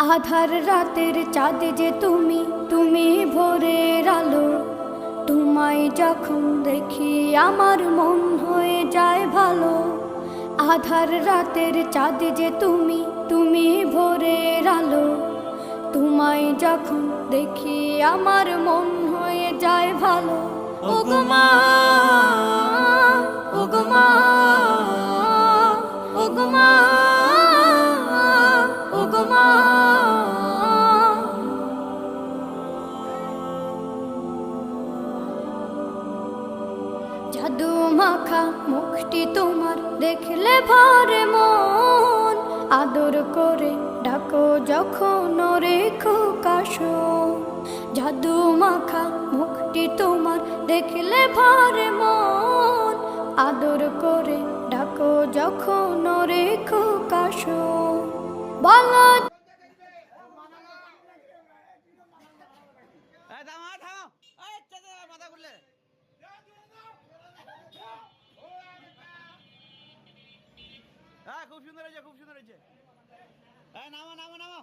আধার রাতের চাঁদ যে তুমি, তুমি ভোরের আলো। তোমায় যখন দেখি আমার মন হয়ে যায় ভালো। আধার রাতের চাঁদ যে তুমি, তুমি ভোরের আলো। তোমায় যখন দেখি আমার মন হয়ে যায় ভালো। ওগো মা, ওগো মা, ওগো মা, ওগো মা। জাদু মাখা মুখটি তোমার দেখলে ভরে মন। আদর করে ডাকো যখন রেখো কাশো। জাদু মাখা মুখটি তোমার দেখলে ভরে মন। আদর করে ডাকো যখন রেখো কাশো। বলো খুব সুন্দর হয়েছে, খুব সুন্দর হয়েছে। নামো নামো নামো।